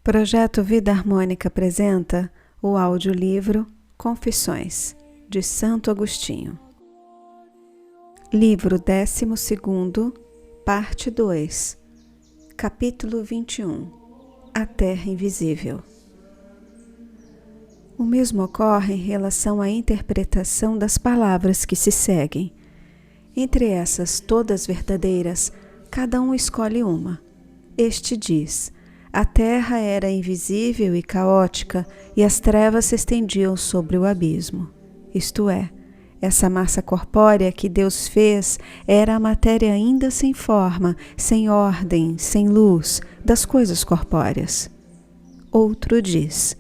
Projeto Vida Harmônica apresenta o audiolivro Confissões, de Santo Agostinho. Livro 12º, parte 2, capítulo 21, A Terra Invisível. O mesmo ocorre em relação à interpretação das palavras que se seguem. Entre essas todas verdadeiras, cada um escolhe uma. Este diz: a terra era invisível e caótica, e as trevas se estendiam sobre o abismo. Isto é, essa massa corpórea que Deus fez era a matéria ainda sem forma, sem ordem, sem luz, das coisas corpóreas. Outro diz: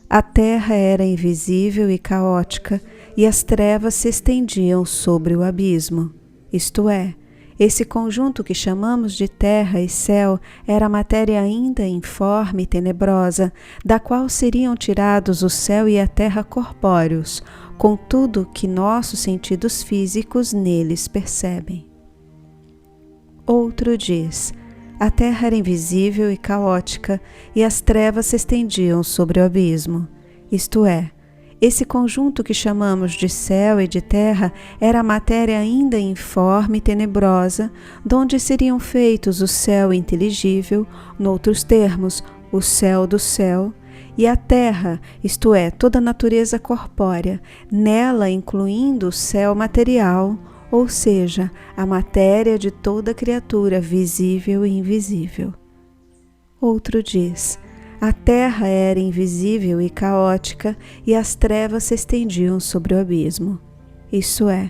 a terra era invisível e caótica, e as trevas se estendiam sobre o abismo. Isto é, esse conjunto que chamamos de terra e céu era matéria ainda informe e tenebrosa, da qual seriam tirados o céu e a terra corpóreos, com tudo que nossos sentidos físicos neles percebem. Outro diz: a terra era invisível e caótica, e as trevas se estendiam sobre o abismo. Isto é, esse conjunto que chamamos de céu e de terra era a matéria ainda informe e tenebrosa, donde seriam feitos o céu inteligível, noutros termos, o céu do céu, e a terra, isto é, toda a natureza corpórea, nela incluindo o céu material, ou seja, a matéria de toda criatura visível e invisível. Outro diz: a terra era invisível e caótica, e as trevas se estendiam sobre o abismo. Isso é,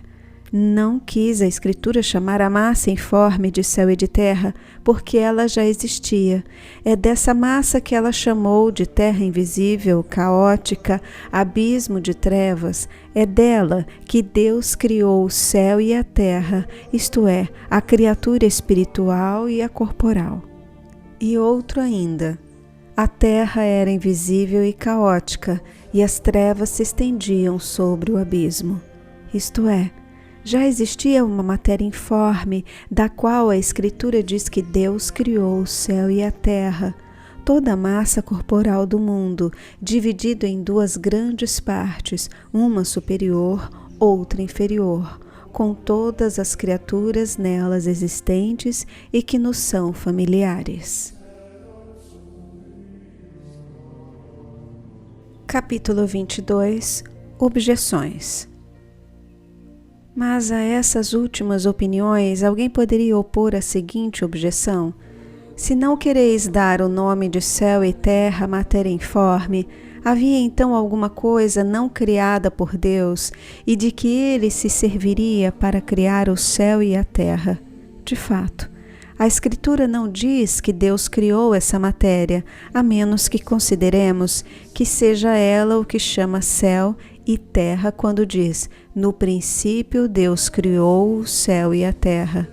não quis a Escritura chamar a massa informe de céu e de terra, porque ela já existia. É dessa massa que ela chamou de terra invisível, caótica, abismo de trevas. É dela que Deus criou o céu e a terra, isto é, a criatura espiritual e a corporal. E outro ainda: a terra era invisível e caótica, e as trevas se estendiam sobre o abismo. Isto é, já existia uma matéria informe, da qual a Escritura diz que Deus criou o céu e a terra, toda a massa corporal do mundo, dividido em duas grandes partes, uma superior, outra inferior, com todas as criaturas nelas existentes e que nos são familiares. Capítulo 22 – Objeções. Mas a essas últimas opiniões alguém poderia opor a seguinte objeção: se não quereis dar o nome de céu e terra à matéria informe, havia então alguma coisa não criada por Deus e de que ele se serviria para criar o céu e a terra? De fato, a Escritura não diz que Deus criou essa matéria, a menos que consideremos que seja ela o que chama céu e terra quando diz: no princípio Deus criou o céu e a terra.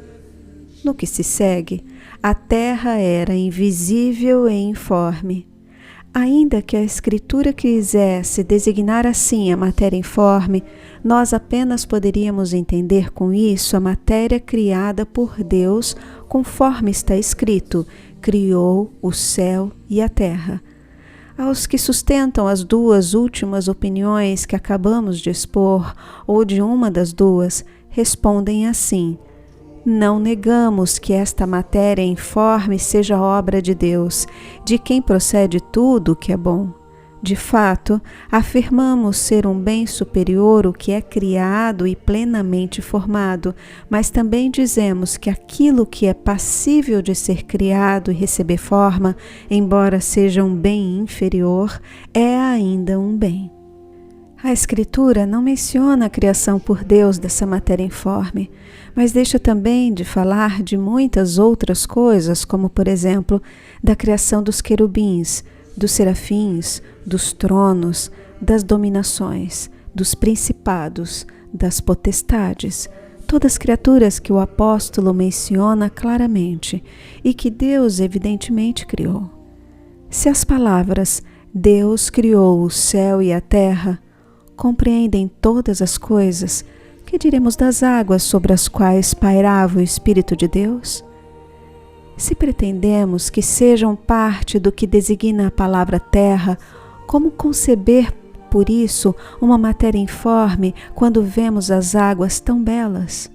No que se segue, a terra era invisível e informe. Ainda que a Escritura quisesse designar assim a matéria informe, nós apenas poderíamos entender com isso a matéria criada por Deus, conforme está escrito: criou o céu e a terra. Aos que sustentam as duas últimas opiniões que acabamos de expor, ou de uma das duas, respondem assim: não negamos que esta matéria informe seja obra de Deus, de quem procede tudo o que é bom. De fato, afirmamos ser um bem superior o que é criado e plenamente formado, mas também dizemos que aquilo que é passível de ser criado e receber forma, embora seja um bem inferior, é ainda um bem. A Escritura não menciona a criação por Deus dessa matéria informe, mas deixa também de falar de muitas outras coisas, como, por exemplo, da criação dos querubins, dos serafins, dos tronos, das dominações, dos principados, das potestades, todas criaturas que o apóstolo menciona claramente e que Deus evidentemente criou. Se as palavras Deus criou o céu e a terra compreendem todas as coisas, que diremos das águas sobre as quais pairava o Espírito de Deus? Se pretendemos que sejam parte do que designa a palavra terra, como conceber, por isso, uma matéria informe quando vemos as águas tão belas?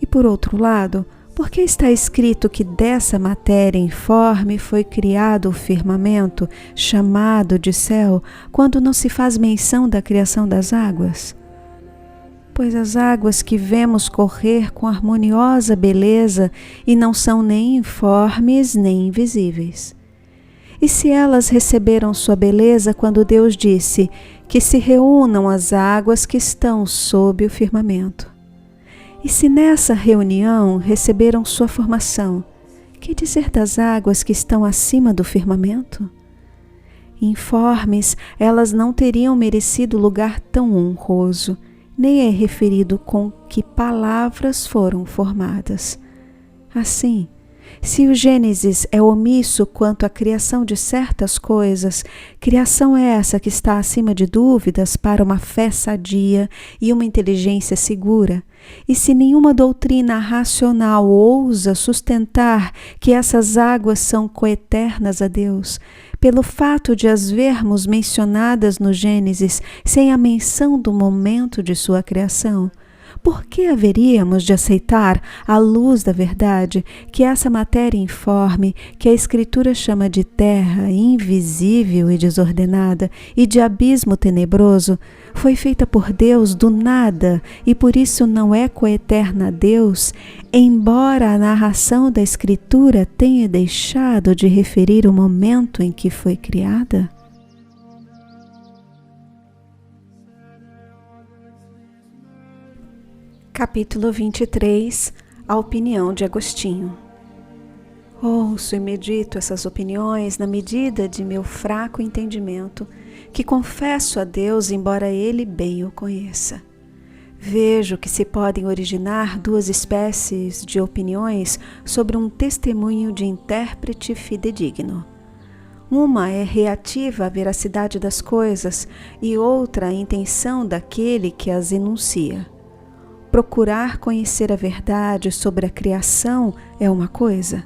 E por outro lado, por que está escrito que dessa matéria informe foi criado o firmamento, chamado de céu, quando não se faz menção da criação das águas? Pois as águas que vemos correr com harmoniosa beleza e não são nem informes nem invisíveis. E se elas receberam sua beleza quando Deus disse que se reúnam as águas que estão sob o firmamento? E se nessa reunião receberam sua formação, que dizer das águas que estão acima do firmamento? Informes, elas não teriam merecido lugar tão honroso, nem é referido com que palavras foram formadas. Assim, se o Gênesis é omisso quanto à criação de certas coisas, criação é essa que está acima de dúvidas para uma fé sadia e uma inteligência segura. E se nenhuma doutrina racional ousa sustentar que essas águas são coeternas a Deus, pelo fato de as vermos mencionadas no Gênesis sem a menção do momento de sua criação, por que haveríamos de aceitar, à luz da verdade, que essa matéria informe, que a Escritura chama de terra invisível e desordenada e de abismo tenebroso, foi feita por Deus do nada e por isso não é coeterna a Deus, embora a narração da Escritura tenha deixado de referir o momento em que foi criada? Capítulo 23. A opinião de Agostinho. Ouço e medito essas opiniões na medida de meu fraco entendimento, que confesso a Deus, embora Ele bem o conheça. Vejo que se podem originar duas espécies de opiniões sobre um testemunho de intérprete fidedigno. Uma é reativa à veracidade das coisas e outra à intenção daquele que as enuncia. Procurar conhecer a verdade sobre a criação é uma coisa.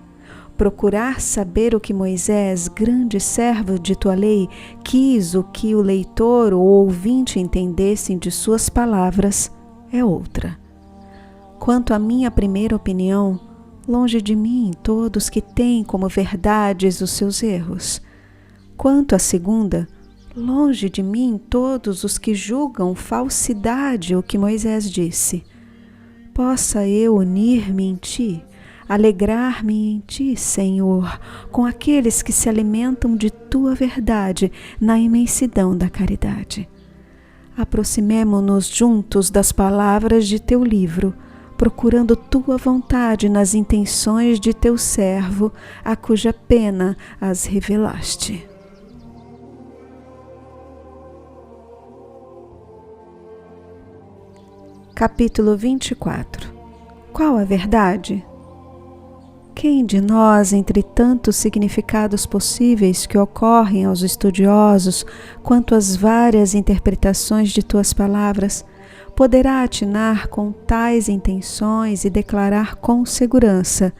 Procurar saber o que Moisés, grande servo de tua lei, quis o que o leitor ou ouvinte entendessem de suas palavras é outra. Quanto à minha primeira opinião, longe de mim todos que têm como verdades os seus erros. Quanto à segunda, longe de mim todos os que julgam falsidade o que Moisés disse. Possa eu unir-me em ti, alegrar-me em ti, Senhor, com aqueles que se alimentam de tua verdade na imensidão da caridade. Aproximemo-nos juntos das palavras de teu livro, procurando tua vontade nas intenções de teu servo, a cuja pena as revelaste. Capítulo 24. Qual a verdade? Quem de nós, entre tantos significados possíveis que ocorrem aos estudiosos, quanto às várias interpretações de tuas palavras, poderá atinar com tais intenções e declarar com segurança: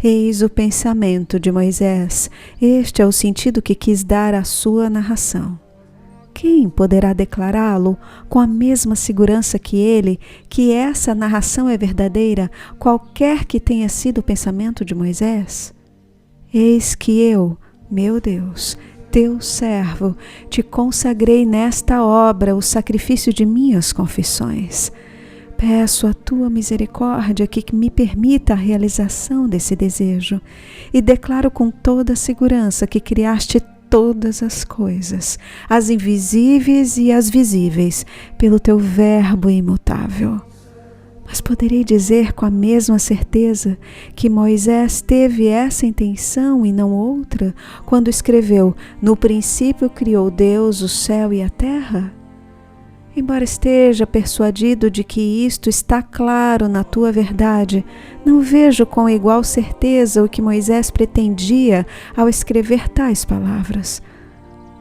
eis o pensamento de Moisés, este é o sentido que quis dar à sua narração? Quem poderá declará-lo com a mesma segurança que ele, que essa narração é verdadeira, qualquer que tenha sido o pensamento de Moisés? Eis que eu, meu Deus, teu servo, te consagrei nesta obra o sacrifício de minhas confissões. Peço a tua misericórdia que me permita a realização desse desejo e declaro com toda a segurança que criaste todas as coisas, as invisíveis e as visíveis, pelo teu verbo imutável. Mas poderei dizer com a mesma certeza que Moisés teve essa intenção e não outra, quando escreveu: no princípio criou Deus o céu e a terra? Embora esteja persuadido de que isto está claro na tua verdade, não vejo com igual certeza o que Moisés pretendia ao escrever tais palavras.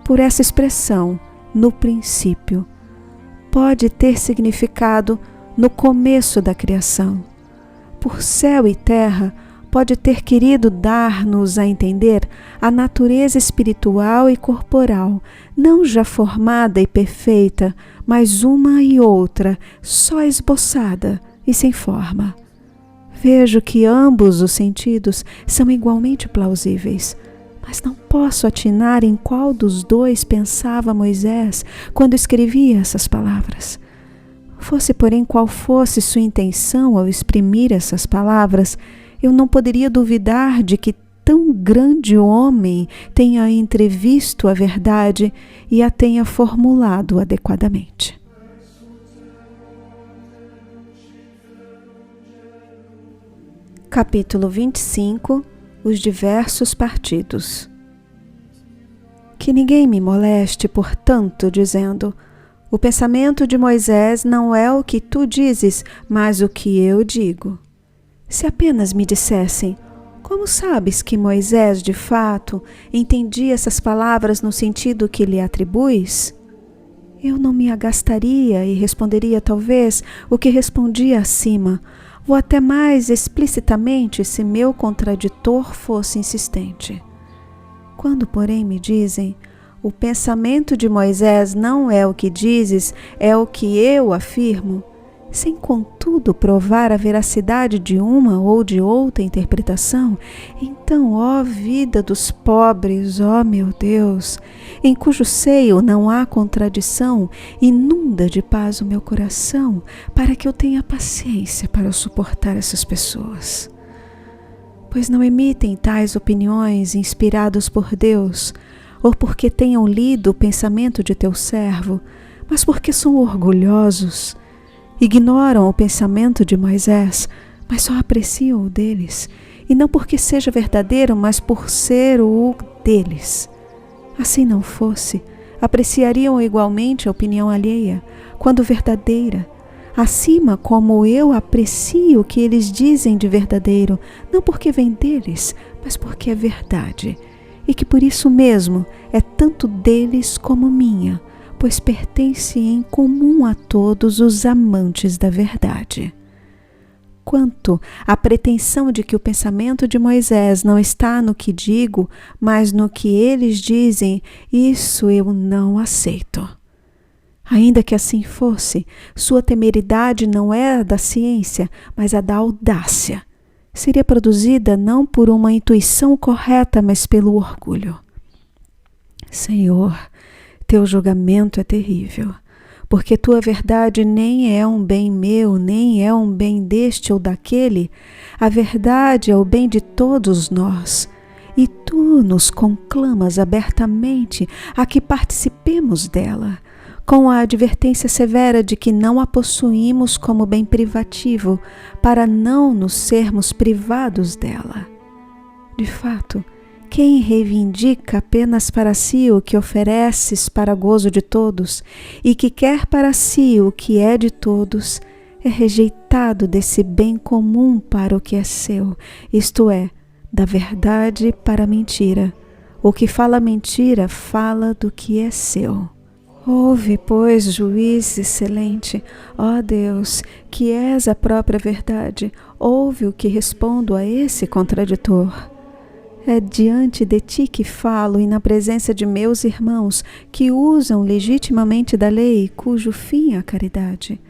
Por essa expressão, no princípio, pode ter significado no começo da criação. Por céu e terra, pode ter querido dar-nos a entender a natureza espiritual e corporal, não já formada e perfeita, mas uma e outra, só esboçada e sem forma. Vejo que ambos os sentidos são igualmente plausíveis, mas não posso atinar em qual dos dois pensava Moisés quando escrevia essas palavras. Fosse, porém, qual fosse sua intenção ao exprimir essas palavras, eu não poderia duvidar de que tão grande homem tenha entrevisto a verdade e a tenha formulado adequadamente. Capítulo 25. Os diversos partidos. Que ninguém me moleste, portanto, dizendo: o pensamento de Moisés não é o que tu dizes, mas o que eu digo. Se apenas me dissessem: como sabes que Moisés, de fato, entendia essas palavras no sentido que lhe atribuis? Eu não me agastaria e responderia talvez o que respondia acima, ou até mais explicitamente se meu contraditor fosse insistente. Quando, porém, me dizem: o pensamento de Moisés não é o que dizes, é o que eu afirmo, sem contudo provar a veracidade de uma ou de outra interpretação, então, ó vida dos pobres, ó meu Deus, em cujo seio não há contradição, inunda de paz o meu coração, para que eu tenha paciência para suportar essas pessoas. Pois não emitem tais opiniões inspirados por Deus, ou porque tenham lido o pensamento de teu servo, mas porque são orgulhosos. Ignoram o pensamento de Moisés, mas só apreciam o deles, e não porque seja verdadeiro, mas por ser o deles. Assim não fosse, apreciariam igualmente a opinião alheia, quando verdadeira, acima como eu aprecio o que eles dizem de verdadeiro, não porque vem deles, mas porque é verdade, e que por isso mesmo é tanto deles como minha, pois pertence em comum a todos os amantes da verdade. Quanto à pretensão de que o pensamento de Moisés não está no que digo, mas no que eles dizem, isso eu não aceito. Ainda que assim fosse, sua temeridade não é a da ciência, mas a da audácia. Seria produzida não por uma intuição correta, mas pelo orgulho. Senhor, teu julgamento é terrível, porque tua verdade nem é um bem meu, nem é um bem deste ou daquele. A verdade é o bem de todos nós, e tu nos conclamas abertamente a que participemos dela, com a advertência severa de que não a possuímos como bem privativo, para não nos sermos privados dela. De fato, quem reivindica apenas para si o que ofereces para gozo de todos, e que quer para si o que é de todos, é rejeitado desse bem comum para o que é seu, isto é, da verdade para a mentira. O que fala mentira fala do que é seu. Ouve, pois, juiz excelente, ó Deus, que és a própria verdade, ouve o que respondo a esse contraditor. É diante de ti que falo e na presença de meus irmãos que usam legitimamente da lei, cujo fim é a caridade.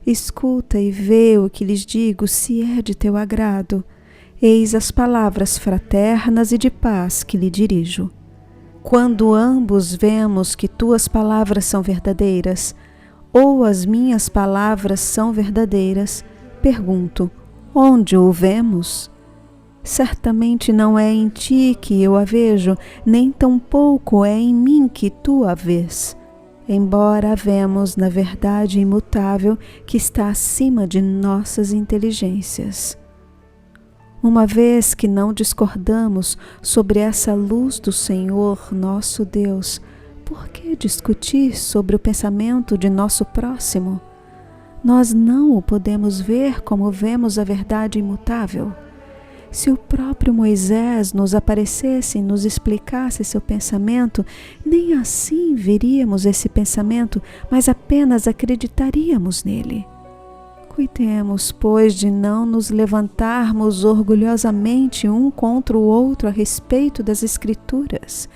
Escuta e vê o que lhes digo, se é de teu agrado. Eis as palavras fraternas e de paz que lhe dirijo. Quando ambos vemos que tuas palavras são verdadeiras, ou as minhas palavras são verdadeiras, pergunto: onde o vemos? Certamente não é em ti que eu a vejo, nem tampouco é em mim que tu a vês, embora a vemos na verdade imutável que está acima de nossas inteligências. Uma vez que não discordamos sobre essa luz do Senhor nosso Deus, por que discutir sobre o pensamento de nosso próximo? Nós não o podemos ver como vemos a verdade imutável. Se o próprio Moisés nos aparecesse e nos explicasse seu pensamento, nem assim veríamos esse pensamento, mas apenas acreditaríamos nele. Cuidemos, pois, de não nos levantarmos orgulhosamente um contra o outro a respeito das Escrituras.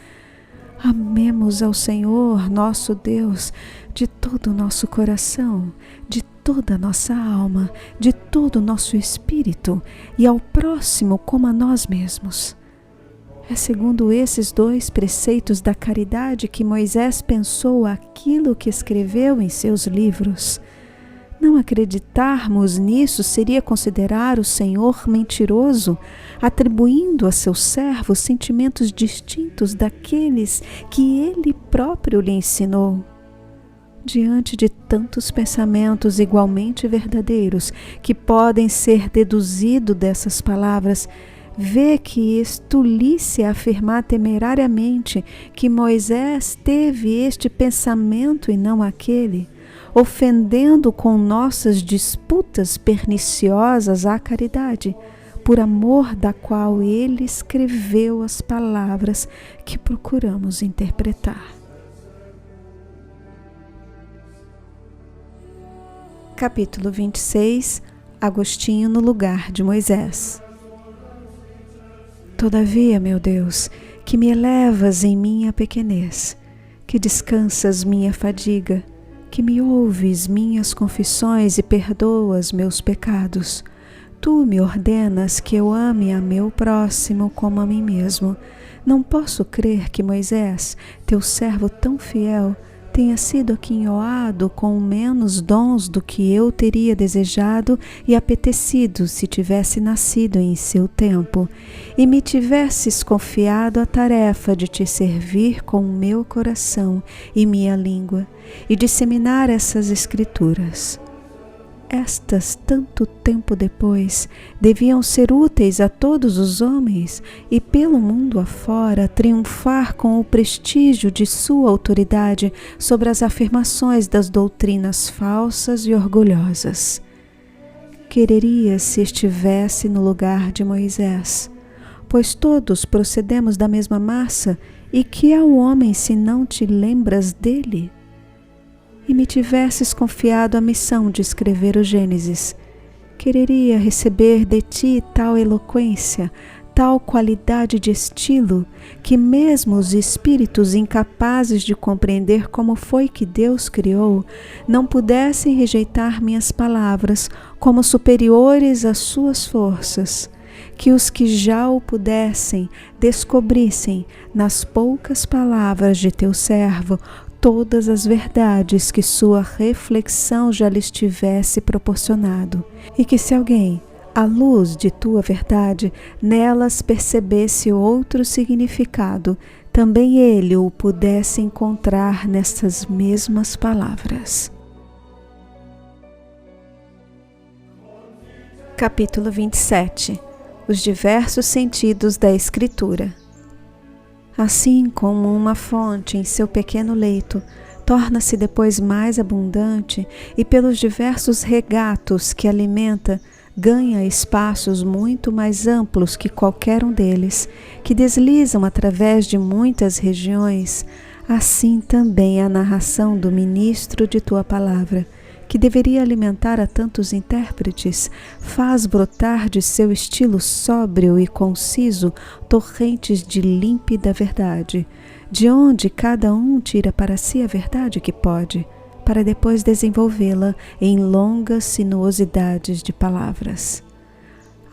Amemos ao Senhor, nosso Deus, de todo o nosso coração, de toda a nossa alma, de todo o nosso espírito, e ao próximo como a nós mesmos. É segundo esses dois preceitos da caridade que Moisés pensou aquilo que escreveu em seus livros. Não acreditarmos nisso seria considerar o Senhor mentiroso, atribuindo a seus servos sentimentos distintos daqueles que Ele próprio lhe ensinou. Diante de tantos pensamentos igualmente verdadeiros que podem ser deduzidos dessas palavras, vê que estulícia afirmar temerariamente que Moisés teve este pensamento e não aquele, ofendendo com nossas disputas perniciosas a caridade, por amor da qual ele escreveu as palavras que procuramos interpretar. Capítulo 26. Agostinho no lugar de Moisés. Todavia, meu Deus, que me elevas em minha pequenez, que descansas minha fadiga, que me ouves minhas confissões e perdoas meus pecados, tu me ordenas que eu ame a meu próximo como a mim mesmo. Não posso crer que Moisés, teu servo tão fiel, tenha sido aquinhoado com menos dons do que eu teria desejado e apetecido se tivesse nascido em seu tempo, e me tivesses confiado a tarefa de te servir com o meu coração e minha língua, e disseminar essas Escrituras. Estas, tanto tempo depois, deviam ser úteis a todos os homens e pelo mundo afora triunfar com o prestígio de sua autoridade sobre as afirmações das doutrinas falsas e orgulhosas. Quereria se estivesse no lugar de Moisés, pois todos procedemos da mesma massa, e que é o homem se não te lembras dele? E me tivesses confiado a missão de escrever o Gênesis, quereria receber de ti tal eloquência, tal qualidade de estilo, que mesmo os espíritos incapazes de compreender como foi que Deus criou, não pudessem rejeitar minhas palavras como superiores às suas forças, que os que já o pudessem descobrissem nas poucas palavras de teu servo todas as verdades que sua reflexão já lhes tivesse proporcionado, e que se alguém, à luz de tua verdade, nelas percebesse outro significado, também ele o pudesse encontrar nestas mesmas palavras. Capítulo 27. Os diversos sentidos da Escritura. Assim como uma fonte em seu pequeno leito torna-se depois mais abundante e pelos diversos regatos que alimenta, ganha espaços muito mais amplos que qualquer um deles, que deslizam através de muitas regiões, assim também a narração do ministro de tua palavra, que deveria alimentar a tantos intérpretes, faz brotar de seu estilo sóbrio e conciso torrentes de límpida verdade, de onde cada um tira para si a verdade que pode, para depois desenvolvê-la em longas sinuosidades de palavras.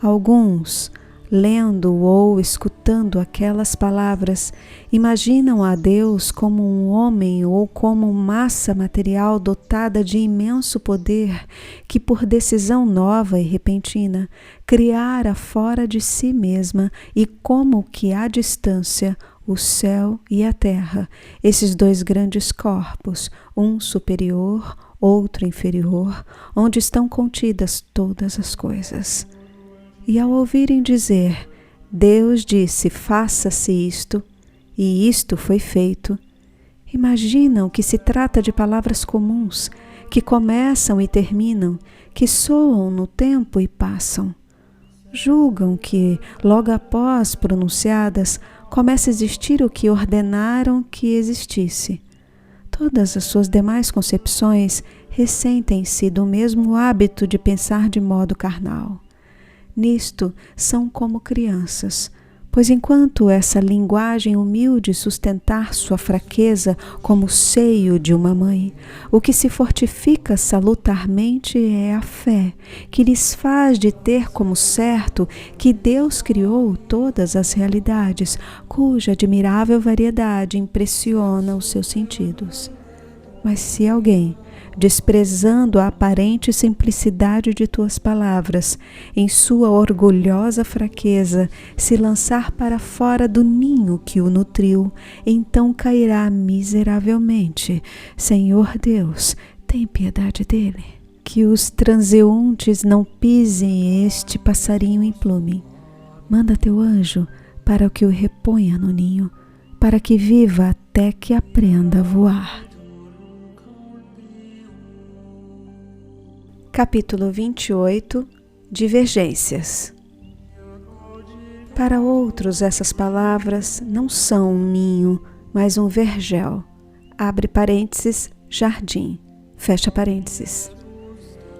Alguns, lendo ou escutando aquelas palavras, imaginam a Deus como um homem ou como massa material dotada de imenso poder que, por decisão nova e repentina, criara fora de si mesma e como que à distância o céu e a terra, esses dois grandes corpos, um superior, outro inferior, onde estão contidas todas as coisas. E ao ouvirem dizer, Deus disse, faça-se isto, e isto foi feito, imaginam que se trata de palavras comuns, que começam e terminam, que soam no tempo e passam. Julgam que, logo após pronunciadas, começa a existir o que ordenaram que existisse. Todas as suas demais concepções ressentem-se do mesmo hábito de pensar de modo carnal. Nisto são como crianças, pois enquanto essa linguagem humilde sustentar sua fraqueza como o seio de uma mãe, o que se fortifica salutarmente é a fé, que lhes faz de ter como certo que Deus criou todas as realidades, cuja admirável variedade impressiona os seus sentidos. Mas se alguém, desprezando a aparente simplicidade de tuas palavras, em sua orgulhosa fraqueza, se lançar para fora do ninho que o nutriu, então cairá miseravelmente. Senhor Deus, tem piedade dele. Que os transeuntes não pisem este passarinho em plume. Manda teu anjo para que o reponha no ninho, para que viva até que aprenda a voar. Capítulo 28. Divergências. Para outros, essas palavras não são um ninho, mas um vergel. Abre parênteses, jardim. Fecha parênteses.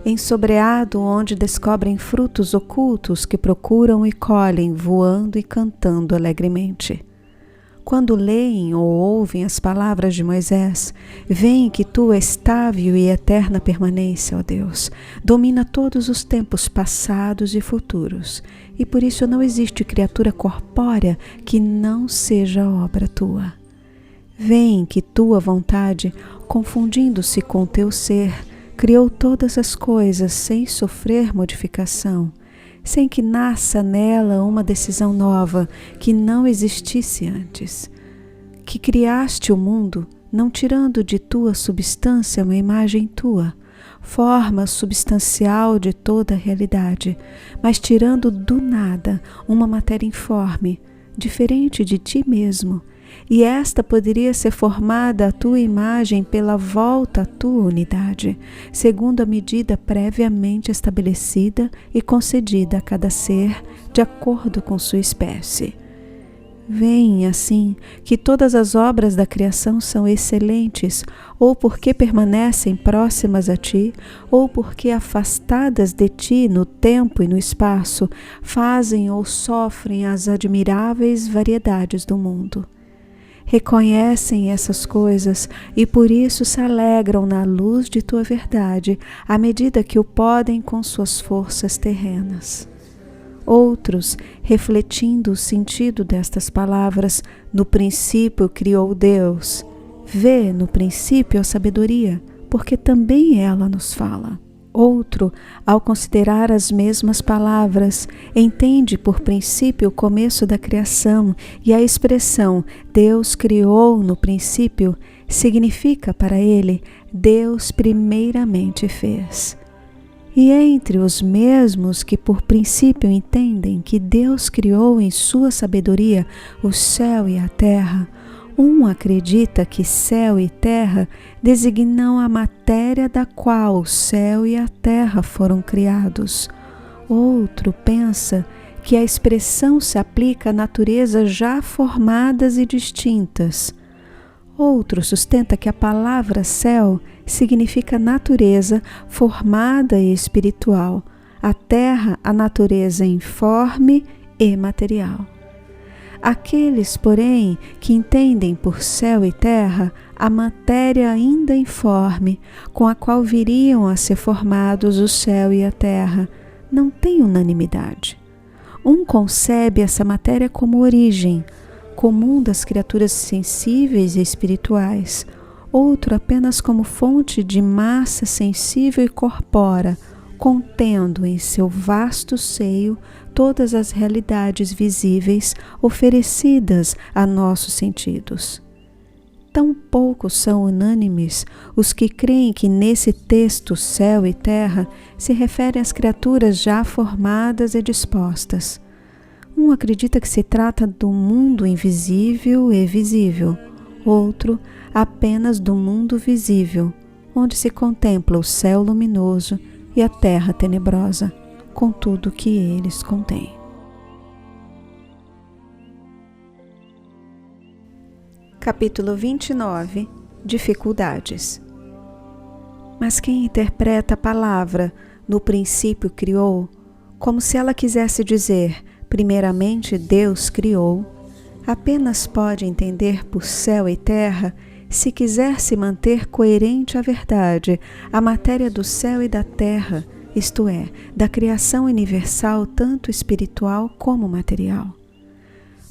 Ensobreado, onde descobrem frutos ocultos que procuram e colhem, voando e cantando alegremente. Quando leem ou ouvem as palavras de Moisés, veem que tua estável e eterna permanência, ó Deus, domina todos os tempos passados e futuros, e por isso não existe criatura corpórea que não seja obra tua. Veem que tua vontade, confundindo-se com teu ser, criou todas as coisas sem sofrer modificação, sem que nasça nela uma decisão nova que não existisse antes. Que criaste o mundo, não tirando de tua substância uma imagem tua, forma substancial de toda a realidade, mas tirando do nada uma matéria informe, diferente de ti mesmo, e esta poderia ser formada à tua imagem pela volta à tua unidade, segundo a medida previamente estabelecida e concedida a cada ser, de acordo com sua espécie. Veem, assim, que todas as obras da criação são excelentes, ou porque permanecem próximas a ti, ou porque afastadas de ti no tempo e no espaço, fazem ou sofrem as admiráveis variedades do mundo. Reconhecem essas coisas e por isso se alegram na luz de tua verdade, à medida que o podem com suas forças terrenas. Outros, refletindo o sentido destas palavras, no princípio criou Deus, vê no princípio a sabedoria, porque também ela nos fala. Outro, ao considerar as mesmas palavras, entende por princípio o começo da criação e a expressão Deus criou no princípio significa para ele Deus primeiramente fez. E entre os mesmos que por princípio entendem que Deus criou em sua sabedoria o céu e a terra, um acredita que céu e terra designam a matéria da qual o céu e a terra foram criados. Outro pensa que a expressão se aplica a naturezas já formadas e distintas. Outro sustenta que a palavra céu significa natureza formada e espiritual, a terra a natureza informe e material. Aqueles, porém, que entendem por céu e terra a matéria ainda informe, com a qual viriam a ser formados o céu e a terra, não têm unanimidade. Um concebe essa matéria como origem, comum das criaturas sensíveis e espirituais, outro apenas como fonte de massa sensível e corpórea, contendo em seu vasto seio todas as realidades visíveis oferecidas a nossos sentidos. Tão pouco são unânimes os que creem que nesse texto céu e terra se referem às criaturas já formadas e dispostas. Um acredita que se trata do mundo invisível e visível, outro apenas do mundo visível, onde se contempla o céu luminoso e a terra tenebrosa, com tudo que eles contêm. Capítulo 29. Dificuldades. Mas quem interpreta a palavra "no princípio criou", como se ela quisesse dizer "primeiramente Deus criou", apenas pode entender por céu e terra se quiser se manter coerente à verdade, à matéria do céu e da terra, isto é, da criação universal tanto espiritual como material.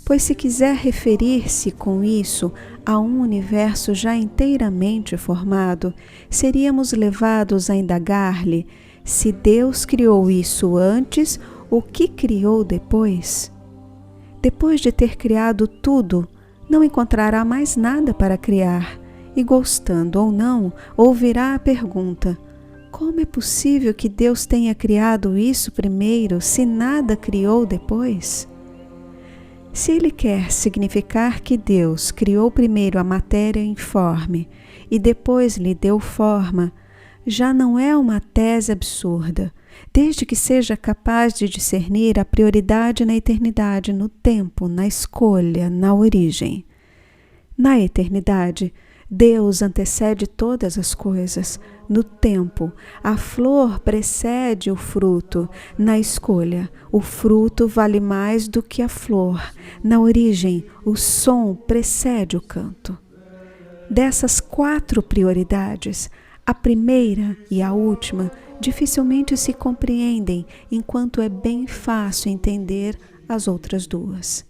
Pois se quiser referir-se com isso a um universo já inteiramente formado, seríamos levados a indagar-lhe se Deus criou isso antes, o que criou depois? Depois de ter criado tudo, não encontrará mais nada para criar, e gostando ou não, ouvirá a pergunta: como é possível que Deus tenha criado isso primeiro, se nada criou depois? Se ele quer significar que Deus criou primeiro a matéria informe e depois lhe deu forma, já não é uma tese absurda, desde que seja capaz de discernir a prioridade na eternidade, no tempo, na escolha, na origem. Na eternidade, Deus antecede todas as coisas. No tempo, a flor precede o fruto. Na escolha, o fruto vale mais do que a flor. Na origem, o som precede o canto. Dessas 4 prioridades, a primeira e a última dificilmente se compreendem, enquanto é bem fácil entender as outras 2.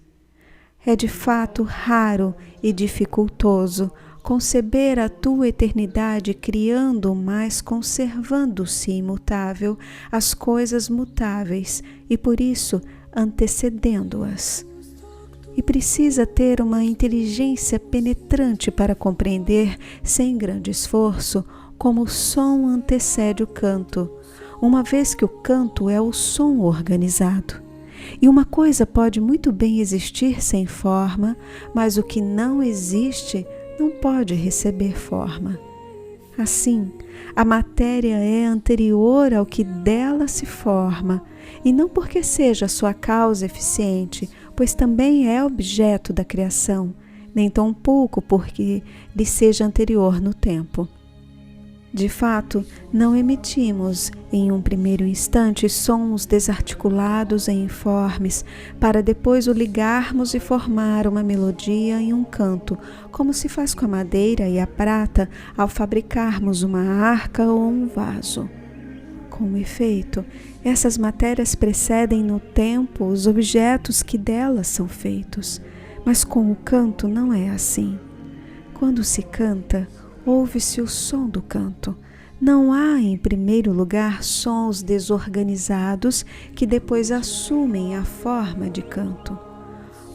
É de fato raro e dificultoso conceber a tua eternidade criando, mas conservando-se imutável as coisas mutáveis e por isso antecedendo-as. E precisa ter uma inteligência penetrante para compreender, sem grande esforço, como o som antecede o canto, uma vez que o canto é o som organizado. E uma coisa pode muito bem existir sem forma, mas o que não existe não pode receber forma. Assim, a matéria é anterior ao que dela se forma, e não porque seja sua causa eficiente, pois também é objeto da criação, nem tampouco porque lhe seja anterior no tempo. De fato, não emitimos em um primeiro instante sons desarticulados e informes, para depois o ligarmos e formar uma melodia em um canto, como se faz com a madeira e a prata ao fabricarmos uma arca ou um vaso. Com efeito, essas matérias precedem no tempo os objetos que delas são feitos, mas com o canto não é assim. Quando se canta, ouve-se o som do canto. Não há, em primeiro lugar, sons desorganizados que depois assumem a forma de canto.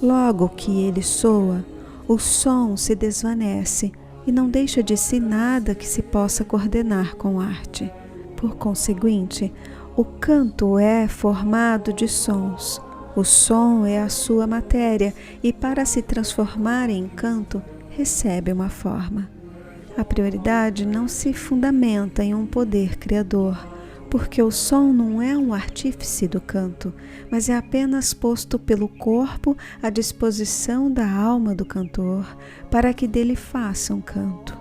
Logo que ele soa, o som se desvanece e não deixa de si nada que se possa coordenar com arte. Por conseguinte, o canto é formado de sons. O som é a sua matéria e, para se transformar em canto, recebe uma forma. A prioridade não se fundamenta em um poder criador, porque o som não é um artífice do canto, mas é apenas posto pelo corpo à disposição da alma do cantor, para que dele faça um canto.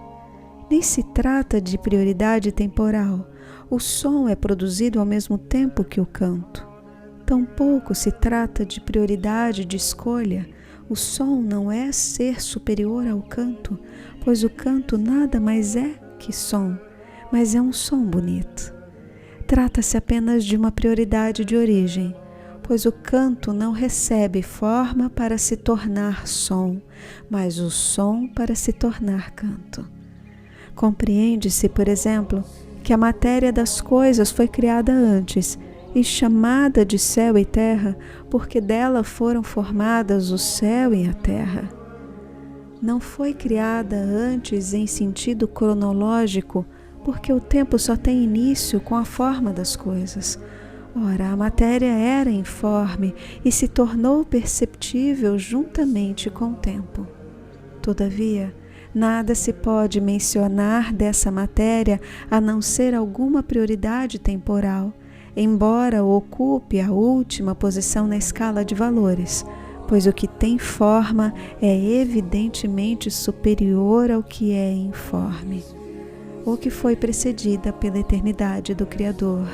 Nem se trata de prioridade temporal. O som é produzido ao mesmo tempo que o canto. Tampouco se trata de prioridade de escolha. O som não é ser superior ao canto, pois o canto nada mais é que som, mas é um som bonito. Trata-se apenas de uma prioridade de origem, pois o canto não recebe forma para se tornar som, mas o som para se tornar canto. Compreende-se, por exemplo, que a matéria das coisas foi criada antes, e chamada de céu e terra, porque dela foram formadas o céu e a terra. Não foi criada antes em sentido cronológico, porque o tempo só tem início com a forma das coisas. Ora, a matéria era informe e se tornou perceptível juntamente com o tempo. Todavia, nada se pode mencionar dessa matéria a não ser alguma prioridade temporal, embora ocupe a última posição na escala de valores, pois o que tem forma é evidentemente superior ao que é informe. ou que foi precedida pela eternidade do Criador,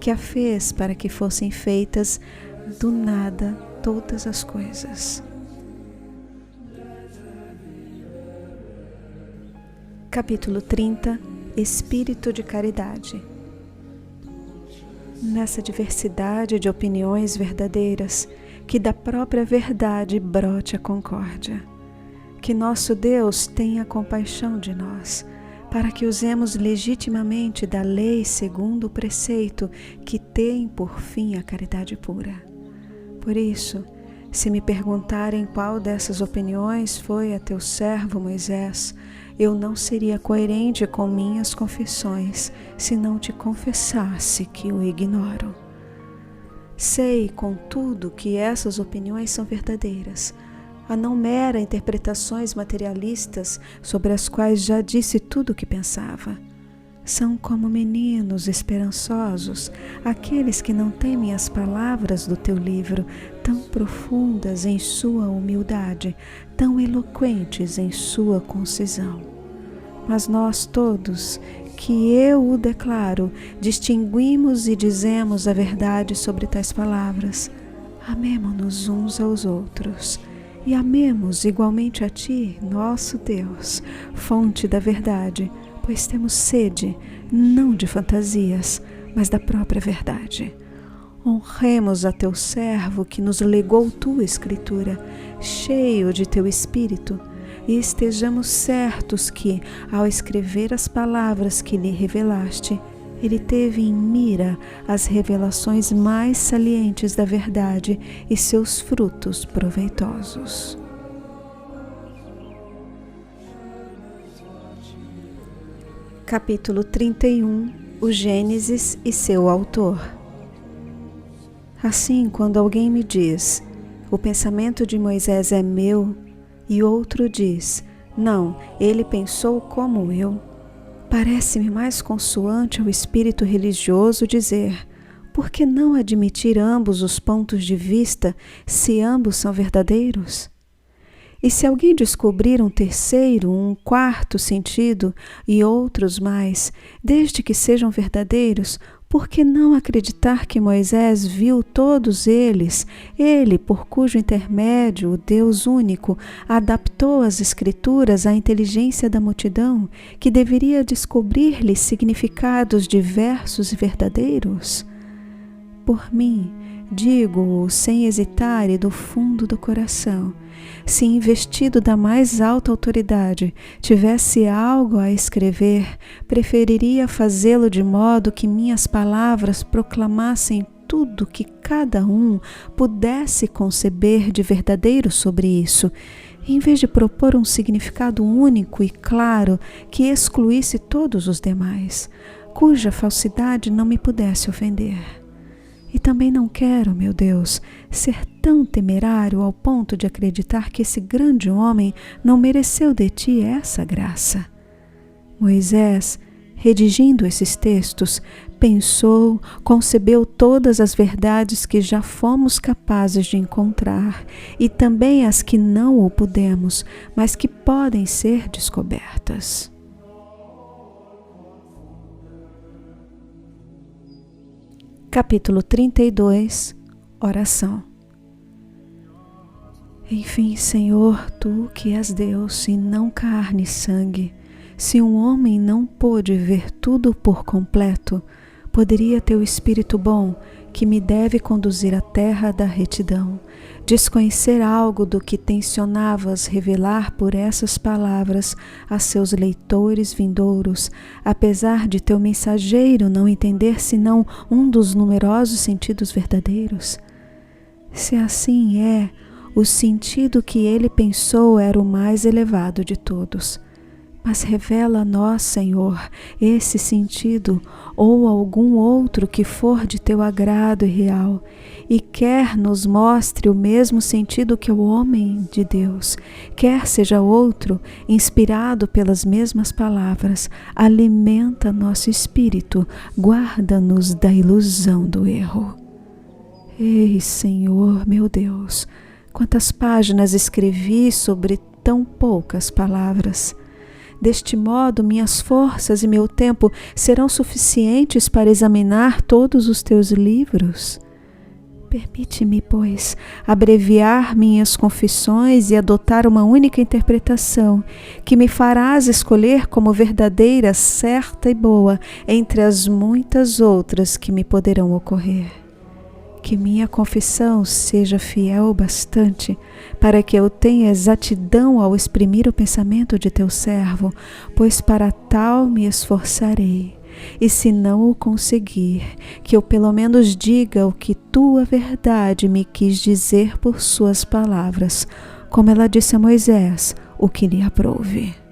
que a fez para que fossem feitas do nada todas as coisas. Capítulo 30. Espírito de caridade. Nessa diversidade de opiniões verdadeiras, que da própria verdade brote a concórdia. Que nosso Deus tenha compaixão de nós, para que usemos legitimamente da lei segundo o preceito que tem por fim a caridade pura. Por isso, se me perguntarem qual dessas opiniões foi a teu servo Moisés, eu não seria coerente com minhas confissões se não te confessasse que o ignoro. Sei, contudo, que essas opiniões são verdadeiras, a não mera interpretações materialistas sobre as quais já disse tudo o que pensava. São como meninos esperançosos, aqueles que não temem as palavras do teu livro, tão profundas em sua humildade, tão eloquentes em sua concisão. Mas nós todos, que eu o declaro, distinguimos e dizemos a verdade sobre tais palavras. Amemo-nos uns aos outros, e amemos igualmente a ti, nosso Deus, fonte da verdade, pois temos sede, não de fantasias, mas da própria verdade. Honremos a teu servo que nos legou tua Escritura, cheio de teu Espírito, e estejamos certos que, ao escrever as palavras que lhe revelaste, ele teve em mira as revelações mais salientes da verdade e seus frutos proveitosos. Capítulo 31. O Gênesis e seu autor. Assim, quando alguém me diz, o pensamento de Moisés é meu, e outro diz, não, ele pensou como eu, parece-me mais consoante ao espírito religioso dizer, por que não admitir ambos os pontos de vista, se ambos são verdadeiros? E se alguém descobrir um terceiro, um quarto sentido e outros mais, desde que sejam verdadeiros, por que não acreditar que Moisés viu todos eles, ele por cujo intermédio o Deus único adaptou as Escrituras à inteligência da multidão, que deveria descobrir-lhes significados diversos e verdadeiros? Por mim, digo-o sem hesitar e do fundo do coração, se investido da mais alta autoridade tivesse algo a escrever, preferiria fazê-lo de modo que minhas palavras proclamassem tudo que cada um pudesse conceber de verdadeiro sobre isso, em vez de propor um significado único e claro que excluísse todos os demais, cuja falsidade não me pudesse ofender. E também não quero, meu Deus, ser tão temerário ao ponto de acreditar que esse grande homem não mereceu de ti essa graça. Moisés, redigindo esses textos, pensou, concebeu todas as verdades que já fomos capazes de encontrar e também as que não o pudemos, mas que podem ser descobertas. Capítulo 32. Oração. Enfim, Senhor, Tu que és Deus e não carne e sangue, se um homem não pôde ver tudo por completo, poderia Teu Espírito bom, que me deve conduzir à terra da retidão, desconhecer algo do que tensionavas revelar por essas palavras a seus leitores vindouros, apesar de teu mensageiro não entender senão um dos numerosos sentidos verdadeiros? Se assim é, o sentido que ele pensou era o mais elevado de todos. Mas revela a nós, Senhor, esse sentido ou algum outro que for de teu agrado e real, e quer nos mostre o mesmo sentido que o homem de Deus, quer seja outro, inspirado pelas mesmas palavras, alimenta nosso espírito, guarda-nos da ilusão do erro. Ei, Senhor, meu Deus, quantas páginas escrevi sobre tão poucas palavras! Deste modo, minhas forças e meu tempo serão suficientes para examinar todos os teus livros. Permite-me, pois, abreviar minhas confissões e adotar uma única interpretação, que me farás escolher como verdadeira, certa e boa, entre as muitas outras que me poderão ocorrer. Que minha confissão seja fiel o bastante para que eu tenha exatidão ao exprimir o pensamento de teu servo, pois para tal me esforçarei. E se não o conseguir, que eu pelo menos diga o que tua verdade me quis dizer por suas palavras, como ela disse a Moisés, o que lhe aprouve.